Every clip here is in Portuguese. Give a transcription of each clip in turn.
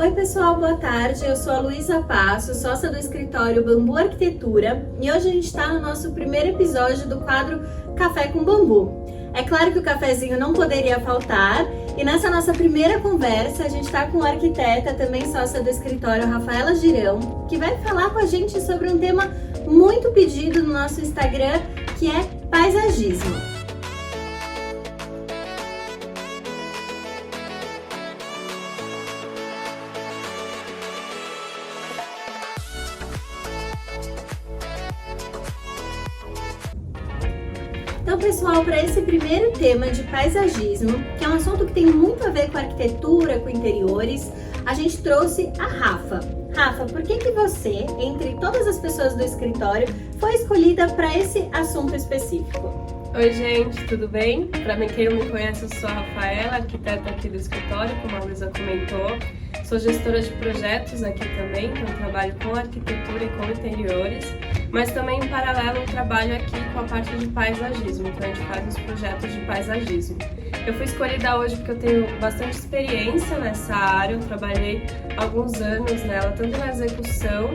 Oi pessoal, boa tarde, eu sou a Luísa Passo, sócia do escritório Bambu Arquitetura e hoje a gente está no nosso primeiro episódio do quadro Café com Bambu. É claro que o cafezinho não poderia faltar e nessa nossa primeira conversa a gente está com a arquiteta, também sócia do escritório, Rafaela Girão, que vai falar com a gente sobre um tema muito pedido no nosso Instagram, que é paisagismo. Então, pessoal, para esse primeiro tema de paisagismo, que é um assunto que tem muito a ver com arquitetura, com interiores, a gente trouxe a Rafa. Rafa, por que você, entre todas as pessoas do escritório, foi escolhida para esse assunto específico? Oi, gente, tudo bem? Para quem não me conhece, eu sou a Rafaela, arquiteta aqui do escritório, como a Luísa comentou. Sou gestora de projetos aqui também, então trabalho com arquitetura e com interiores, mas também em paralelo eu trabalho aqui com a parte de paisagismo, então a gente faz os projetos de paisagismo. Eu fui escolhida hoje porque eu tenho bastante experiência nessa área, eu trabalhei alguns anos nela, tanto na execução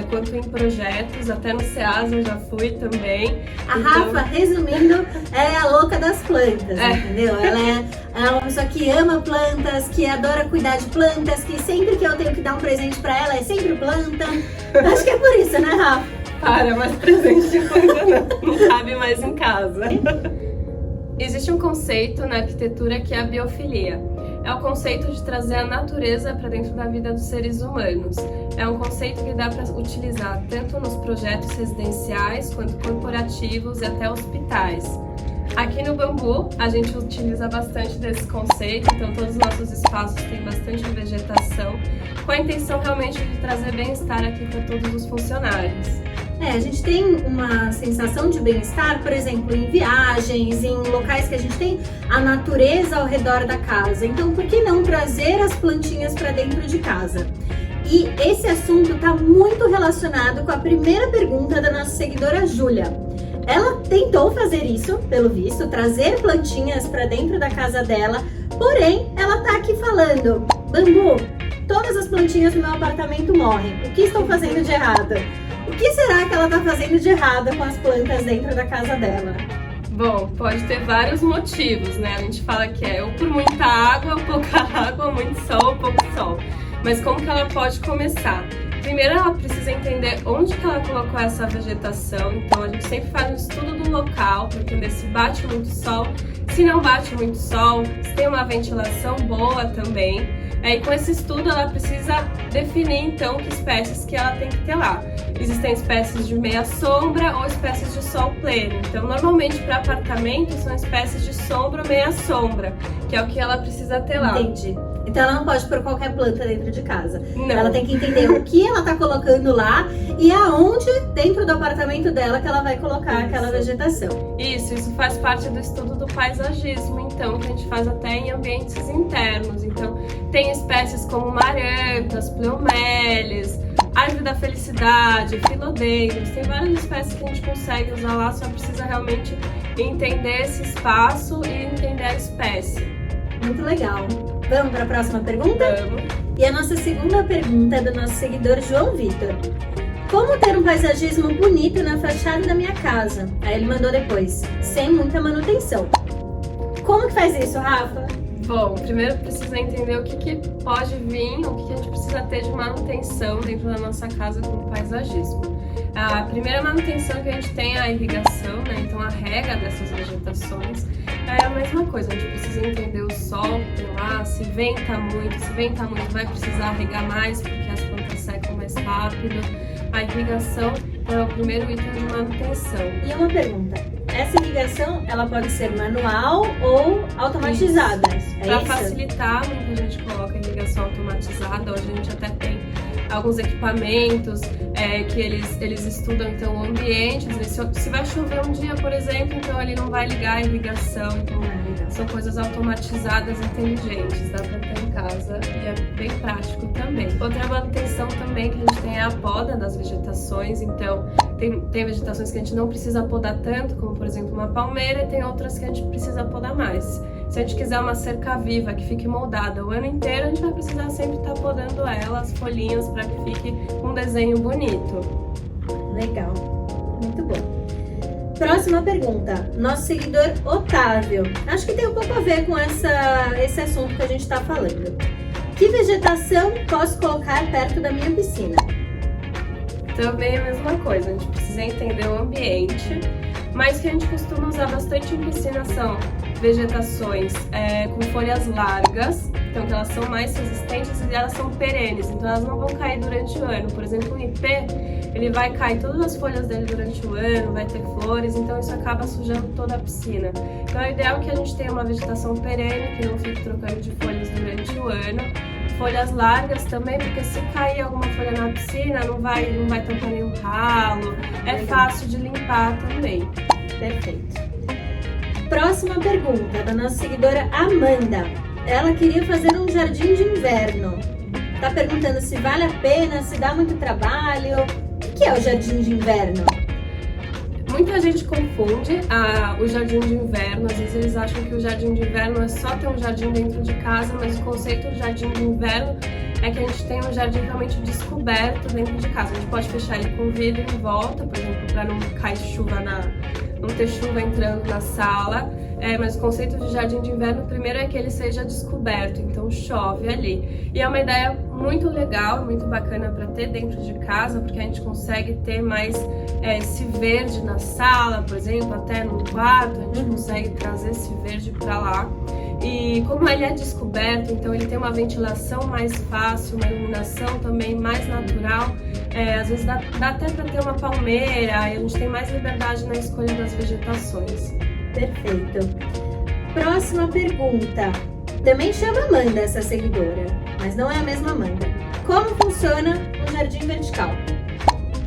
quanto em projetos, até no SEASA eu já fui também. A Rafa, resumindo, é a louca das plantas, entendeu? Ela é uma pessoa que ama plantas, que adora cuidar de plantas, que sempre que eu tenho que dar um presente pra ela é sempre planta. Acho que é por isso, né, Rafa? Mas presente de planta não cabe mais em casa. Existe um conceito na arquitetura que é a biofilia. É o conceito de trazer a natureza para dentro da vida dos seres humanos. É um conceito que dá para utilizar tanto nos projetos residenciais, quanto corporativos e até hospitais. Aqui no Bambu, a gente utiliza bastante desse conceito, então todos os nossos espaços têm bastante vegetação, com a intenção realmente de trazer bem-estar aqui para todos os funcionários. A gente tem uma sensação de bem-estar, por exemplo, em viagens, em locais que a gente tem a natureza ao redor da casa. Então, por que não trazer as plantinhas para dentro de casa? E esse assunto está muito relacionado com a primeira pergunta da nossa seguidora Júlia. Ela tentou fazer isso, pelo visto, trazer plantinhas para dentro da casa dela, porém, ela tá aqui falando: Bambu, todas as plantinhas do meu apartamento morrem. O que estou fazendo de errado? O que será que ela tá fazendo de errado com as plantas dentro da casa dela? Bom, pode ter vários motivos, né? A gente fala que é ou por muita água, ou pouca água, muito sol, ou pouco sol. Mas como que ela pode começar? Primeiro ela precisa entender onde que ela colocou essa vegetação, então a gente sempre faz um estudo do local para entender se bate muito sol, se não bate muito sol, se tem uma ventilação boa também. E com esse estudo ela precisa definir então que espécies que ela tem que ter lá. Existem espécies de meia sombra ou espécies de sol pleno. Então normalmente para apartamento são espécies de sombra ou meia sombra, que é o que ela precisa ter lá. Entendi. Então ela não pode pôr qualquer planta dentro de casa. Não. Ela tem que entender o que ela tá colocando lá e aonde dentro do apartamento dela que ela vai colocar aquela vegetação. Isso faz parte do estudo do paisagismo, então, que a gente faz até em ambientes internos. Então, tem espécies como marantas, pleomeles, árvore da felicidade, filodendros, tem várias espécies que a gente consegue usar lá, só precisa realmente entender esse espaço e entender a espécie. Muito legal. Vamos para a próxima pergunta? Vamos. E a nossa segunda pergunta é do nosso seguidor João Vitor. Como ter um paisagismo bonito na fachada da minha casa? Aí ele mandou depois, sem muita manutenção. Como que faz isso, Rafa? Bom, primeiro precisa entender o que pode vir, o que a gente precisa ter de manutenção dentro da nossa casa com o paisagismo. A primeira manutenção que a gente tem é a irrigação, né? Então a rega dessas vegetações é a mesma coisa, a gente precisa entender o sol que tem lá, se venta muito vai precisar regar mais porque as plantas secam mais rápido. A irrigação é o primeiro item de manutenção. E uma pergunta, essa irrigação ela pode ser manual ou automatizada? Para facilitar, muita gente coloca irrigação automatizada, hoje a gente até tem alguns equipamentos que eles estudam então o ambiente, se vai chover um dia, por exemplo, então ele não vai ligar a irrigação, então são coisas automatizadas inteligentes, dá para ter em casa e é bem prático também. Outra manutenção também que a gente tem é a poda das vegetações, então tem vegetações que a gente não precisa podar tanto, como por exemplo uma palmeira, e tem outras que a gente precisa podar mais. Se a gente quiser uma cerca viva que fique moldada o ano inteiro, a gente vai precisar sempre estar podando ela, as folhinhas, para que fique um desenho bonito. Legal, muito bom. Próxima pergunta, nosso seguidor Otávio. Acho que tem um pouco a ver com esse assunto que a gente está falando. Que vegetação posso colocar perto da minha piscina? Também é a mesma coisa, a gente precisa entender o ambiente, mas que a gente costuma usar bastante em piscina são vegetações com folhas largas, então que elas são mais resistentes e elas são perenes, então elas não vão cair durante o ano. Por exemplo, o ipê, ele vai cair todas as folhas dele durante o ano, vai ter flores, então isso acaba sujando toda a piscina. Então é ideal que a gente tenha uma vegetação perene, que não fique trocando de folhas durante o ano. Folhas largas também, porque se cair alguma folha na piscina, não vai tampar nenhum ralo, é fácil de limpar também. Perfeito. Próxima pergunta, da nossa seguidora Amanda. Ela queria fazer um jardim de inverno. Tá perguntando se vale a pena, se dá muito trabalho. O que é o jardim de inverno? Muita gente confunde o jardim de inverno, às vezes eles acham que o jardim de inverno é só ter um jardim dentro de casa, mas o conceito de jardim de inverno é que a gente tem um jardim realmente descoberto dentro de casa. A gente pode fechar ele com vidro em volta, por exemplo, para não cair chuva, não ter chuva entrando na sala. Mas o conceito de jardim de inverno, primeiro, é que ele seja descoberto, então chove ali. E é uma ideia muito legal, muito bacana para ter dentro de casa, porque a gente consegue ter mais esse verde na sala, por exemplo, até no quarto, a gente consegue trazer esse verde para lá. E como ele é descoberto, então ele tem uma ventilação mais fácil, uma iluminação também mais natural. Às vezes dá até para ter uma palmeira, e a gente tem mais liberdade na escolha das vegetações. Perfeito. Próxima pergunta. Também chama Amanda essa seguidora, mas não é a mesma Amanda. Como funciona um jardim vertical?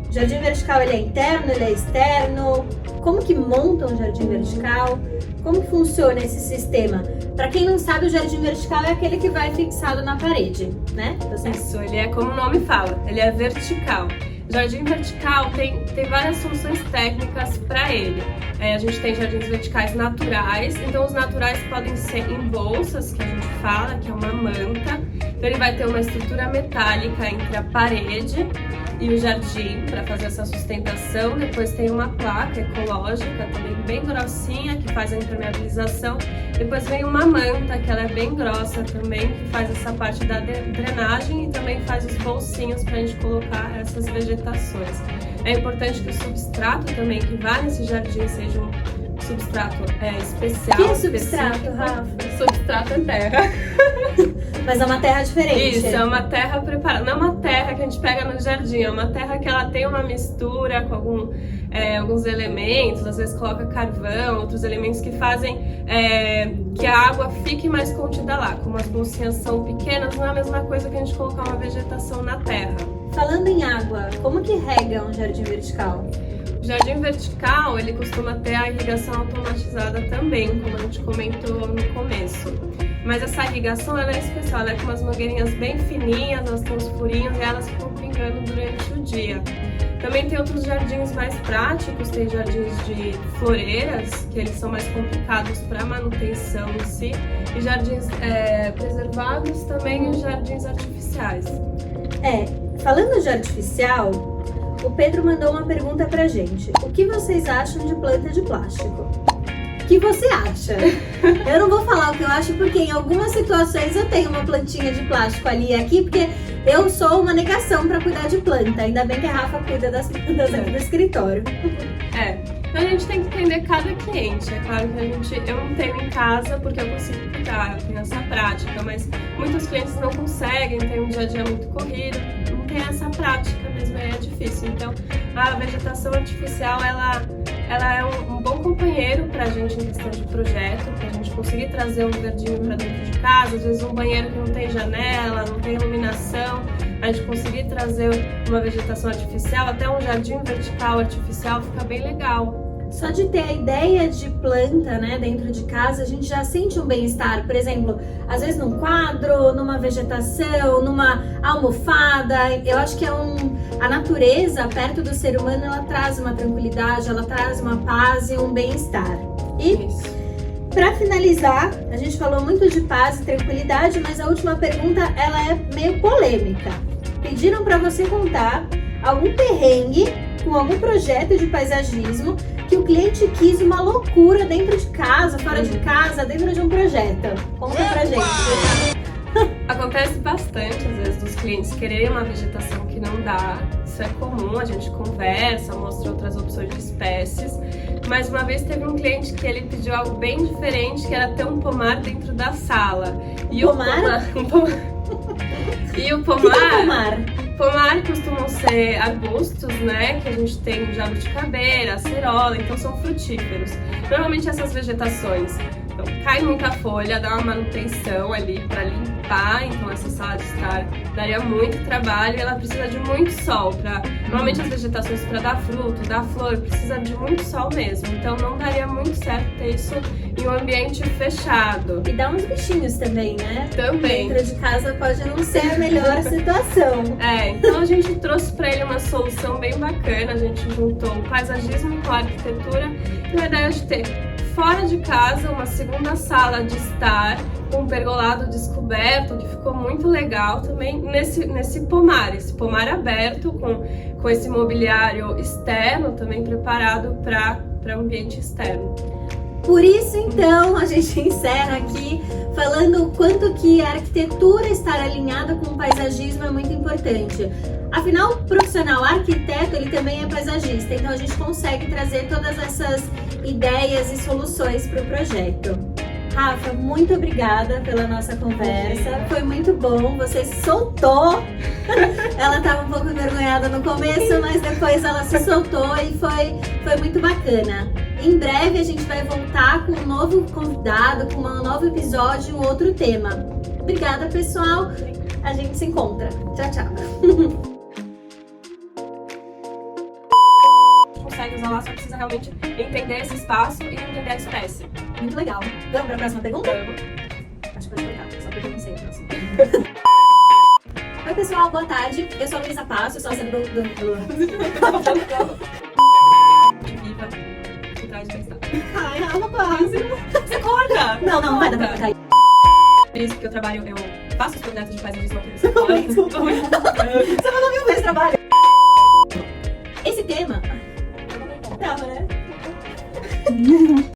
O jardim vertical, ele é interno, ele é externo? Como que monta um jardim vertical? Como funciona esse sistema? Para quem não sabe, o jardim vertical é aquele que vai fixado na parede, né? Isso, ele é como o nome fala, ele é vertical. Jardim vertical tem várias funções técnicas para ele. A gente tem jardins verticais naturais, então os naturais podem ser em bolsas, que a gente fala, que é uma manta. Então ele vai ter uma estrutura metálica entre a parede e o jardim para fazer essa sustentação. Depois tem uma placa ecológica também bem grossinha que faz a impermeabilização. Depois vem uma manta que ela é bem grossa também, que faz essa parte da drenagem e também faz os bolsinhos para a gente colocar essas vegetações. É importante que o substrato também que vai nesse jardim seja um substrato especial. Que é substrato, Rafa? Substrato é terra. Mas é uma terra diferente. Isso, é uma terra preparada. Não é uma terra que a gente pega no jardim, é uma terra que ela tem uma mistura com alguns elementos, às vezes coloca carvão, outros elementos que fazem que a água fique mais contida lá. Como as bolsinhas são pequenas, não é a mesma coisa que a gente colocar uma vegetação na terra. Falando em água, como que rega um jardim vertical? O jardim vertical, ele costuma ter a irrigação automatizada também, como a gente comentou no começo. Mas essa irrigação, ela é especial, ela é com umas mangueirinhas bem fininhas, elas têm uns furinhos e elas ficam pingando durante o dia. Também tem outros jardins mais práticos, tem jardins de floreiras, que eles são mais complicados para manutenção em si, e jardins preservados também, e jardins artificiais. Falando de artificial, o Pedro mandou uma pergunta pra gente. O que vocês acham de planta de plástico? O que você acha? Eu não vou falar o que eu acho, porque em algumas situações eu tenho uma plantinha de plástico ali e aqui, porque eu sou uma negação para cuidar de planta. Ainda bem que a Rafa cuida das plantas aqui do escritório. Então a gente tem que entender cada cliente. É claro que eu não tenho em casa porque eu consigo cuidar, eu tenho essa prática, mas muitos clientes não conseguem, tem um dia a dia muito corrido, não tem essa prática mesmo, é difícil. Então a vegetação artificial, ela é um bom companheiro pra gente em questão de projeto, pra gente conseguir trazer um verdinho pra dentro de casa, às vezes um banheiro que não tem janela, não tem iluminação, a gente conseguir trazer uma vegetação artificial, até um jardim vertical artificial fica bem legal. Só de ter a ideia de planta, né, dentro de casa, a gente já sente um bem-estar. Por exemplo, às vezes num quadro, numa vegetação, numa almofada. Eu acho que a natureza, perto do ser humano, ela traz uma tranquilidade, ela traz uma paz e um bem-estar. E Isso. Para finalizar, a gente falou muito de paz e tranquilidade, mas a última pergunta ela é meio polêmica. Pediram para você contar algum perrengue com algum projeto de paisagismo que o cliente quis uma loucura dentro de casa, fora de casa, dentro de um projeto. Conta pra gente. Acontece bastante, às vezes, dos clientes quererem uma vegetação que não dá. Isso é comum, a gente conversa, mostra outras opções de espécies. Mas uma vez teve um cliente que ele pediu algo bem diferente, que era ter um pomar dentro da sala. E pomar? E o pomar... O que é pomar? Pomar costumam ser arbustos, né? Que a gente tem jabuticabeira, acerola, então são frutíferos. Normalmente essas vegetações cai muita folha, dá uma manutenção ali para limpar, então essa sala de estar daria muito trabalho e ela precisa de muito sol. Normalmente as vegetações para dar fruto, dar flor, precisa de muito sol mesmo, então não daria muito certo ter isso em um ambiente fechado. E dá uns bichinhos também, né? Também. Dentro de casa pode não ser a melhor situação. Então a gente trouxe para ele uma solução bem bacana, a gente juntou o paisagismo com a arquitetura e a ideia de ter fora de casa uma segunda sala de estar com um pergolado descoberto que ficou muito legal também nesse pomar, esse pomar aberto com esse mobiliário externo também preparado para ambiente externo. Por isso, então, a gente encerra aqui falando o quanto que a arquitetura estar alinhada com o paisagismo é muito importante. Afinal, o profissional arquiteto, ele também é paisagista, então a gente consegue trazer todas essas ideias e soluções para o projeto. Rafa, muito obrigada pela nossa conversa, foi muito bom, você se soltou. Ela estava um pouco envergonhada no começo, mas depois ela se soltou e foi muito bacana. Em breve a gente vai voltar com um novo convidado, com um novo episódio, um outro tema. Obrigada, pessoal. A gente se encontra. Tchau, tchau. Consegue usar lá, só precisa realmente entender esse espaço e entender a espécie. Muito legal. Vamos para a próxima pergunta? Vamos. Acho que pode cortar, só porque eu não sei a próxima. Oi, pessoal, boa tarde. Eu sou a Luísa Passo, eu sou a Sandra Viva. De testar. Ai, Rafa, quase. Você corta! Não vai dar pra cortar. Por isso que eu trabalho, eu faço os projetos de paisagismo aqui nesse fora. Você mandou 1000 vezes trabalho. Esse tema... Tava, né?